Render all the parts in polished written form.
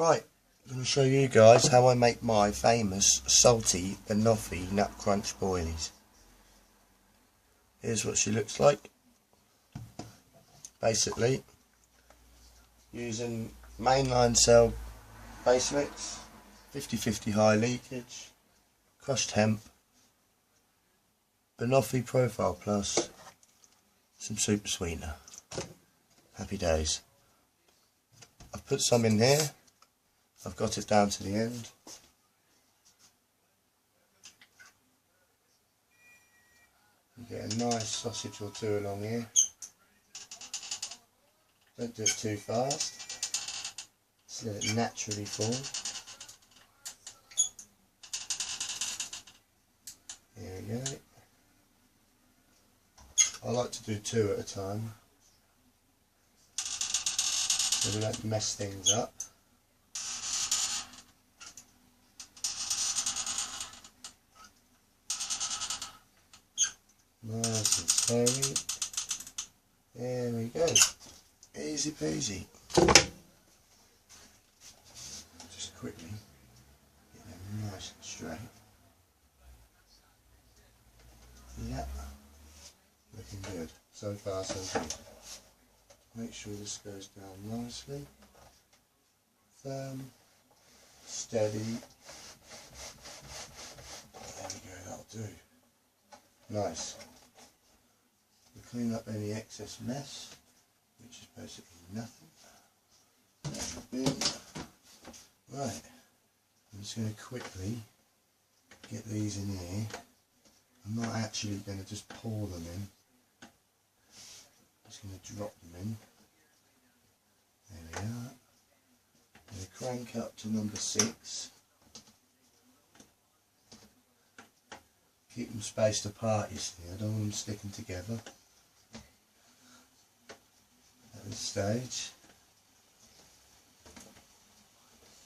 Right, I'm going to show you guys how I make my famous salty Banoffee nut crunch boilies. Here's what she looks like. Basically, using mainline cell base mix, 50-50 high leakage, crushed hemp, Banoffee Profile Plus, some super sweetener. Happy days. I've put some in here. I've got it down to the end. You get a nice sausage or two along here. Don't do it too fast. Just let it naturally fall. There we go. I like to do two at a time, so we don't mess things up. Nice and slowly. There we go. Easy peasy. Just quickly get them nice and straight. Yeah, looking good. So far so good. Make sure this goes down nicely. Firm, steady. There we go, that'll do. Nice. We clean up any excess mess, which is basically nothing. Right, I'm just going to quickly get these in here. I'm not actually going to just pour them in. I'm just going to drop them in. There we are. I'm going to crank up to number 6. Keep them spaced apart, you see. I don't want them sticking together at this stage.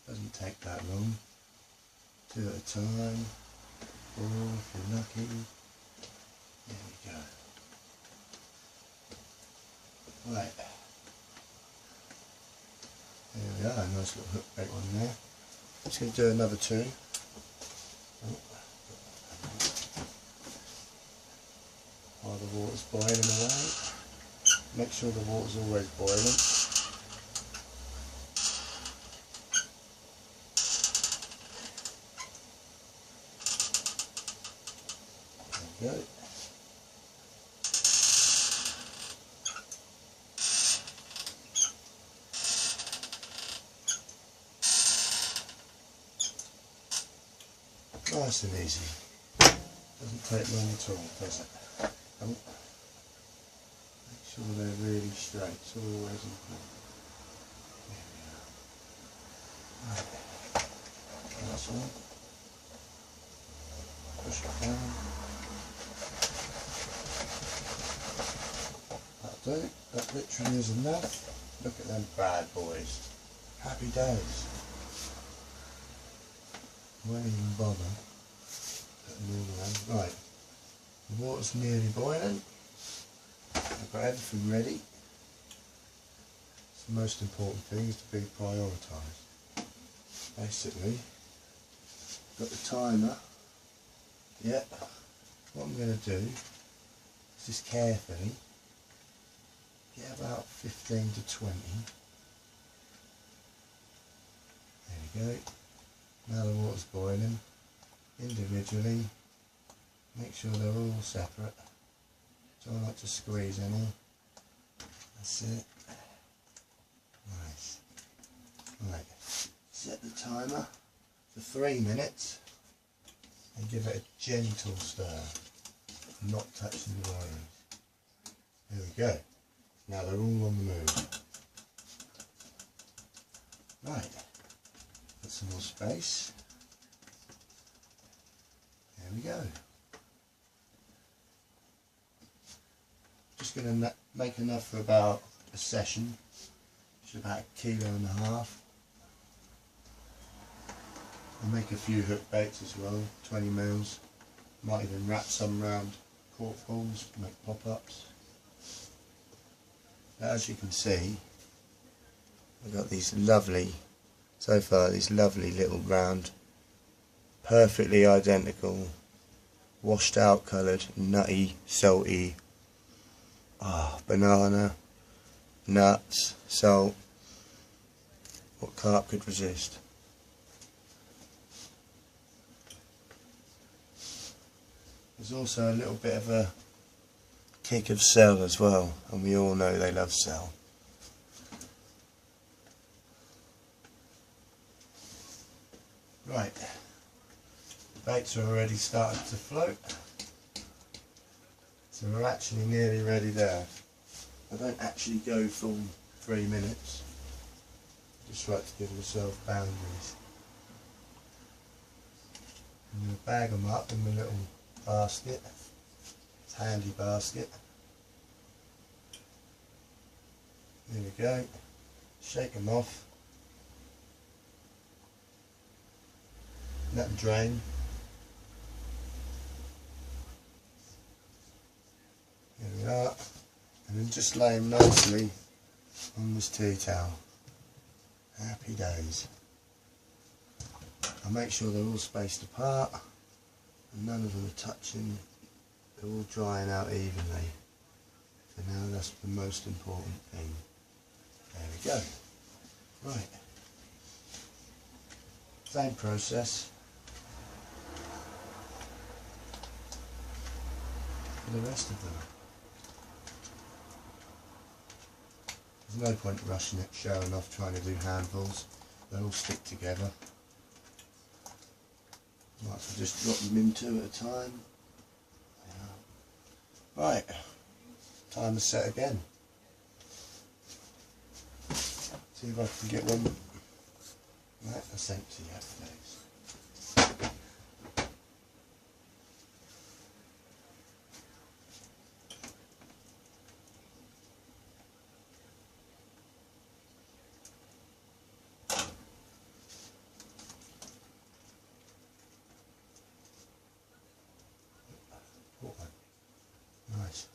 Doesn't take that long. 2 at a time. 4 if you're lucky. There we go. Right. There we are, a nice little hook back one there. I'm just going to do another 2. While the water's boiling away. Make sure the water's always boiling. There we go. Nice and easy. Doesn't take long at all, does it? Make sure they're really straight. It's always important. There we are. Right. That's all. Push it down. That'll do. That literally is enough. Look at them bad boys. Happy days. Won't even bother putting them all around. Right. The water's nearly boiling. I've got everything ready. It's the most important thing is to be prioritised. Basically, got the timer. Yep. What I'm going to do is just carefully get about 15 to 20. There we go. Now the water's boiling. Individually. Make sure they're all separate. Try not to squeeze any. That's it. Nice. Right. Set the timer for 3 minutes and give it a gentle stir. Not touching the wires. There we go. Now they're all on the move. Right. Put some more space. There we go. Just going to make enough for about a session, which is about 1.5 kilos. I'll make a few hook baits as well, 20 mils. Might even wrap some round cork balls to make pop-ups. As you can see, I've got these lovely So far these lovely little round, perfectly identical, washed out coloured, nutty, salty, banana, nuts, salt. What carp could resist? There's also a little bit of a kick of cell as well, and we all know they love cell. Right, baits are already started to float, so we're actually nearly ready there. I don't actually go full 3 minutes, just like to give myself boundaries. I'm going to bag them up in my little basket, it's a handy basket. There we go, shake them off. Let them drain. There we are. And then just lay them nicely on this tea towel. Happy days. I'll make sure they're all spaced apart and none of them are touching. They're all drying out evenly. For now, that's the most important thing. There we go. Right. Same process for the rest of them. There's no point rushing it, showing off, trying to do handfuls. They all stick together. Might as well just drop them in 2 at a time. Yeah. Right, time to set again. See if I can get one. Right, that's empty after days. Nice.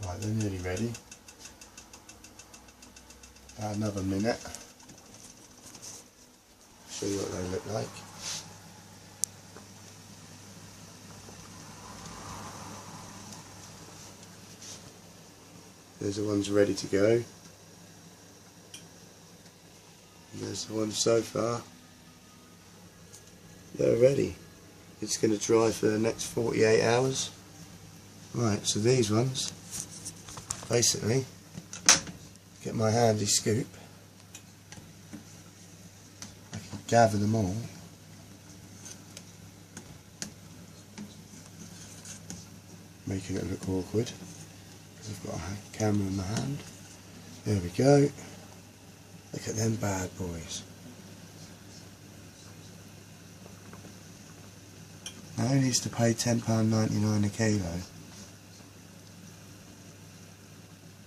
Right, they're nearly ready. About another minute. Show you what they look like. There's the ones ready to go. And there's the ones so far. They're ready. It's going to dry for the next 48 hours. Right, so these ones, basically, get my handy scoop. I can gather them all. Making it look awkward, because I've got a camera in my hand. There we go. Look at them bad boys. Now who needs to pay £10.99 a kilo?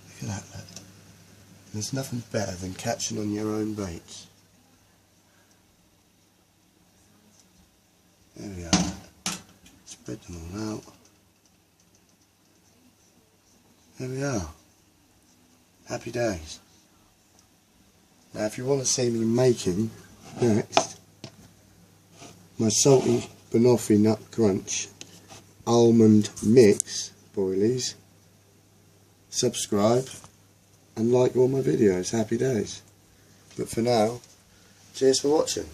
Look at that, look. There's nothing better than catching on your own baits. There we are. Spread them all out. There we are. Happy days. Now if you want to see me making next my salty Banoffee nut crunch almond mix boilies, subscribe and like all my videos. Happy days. But for now, cheers for watching.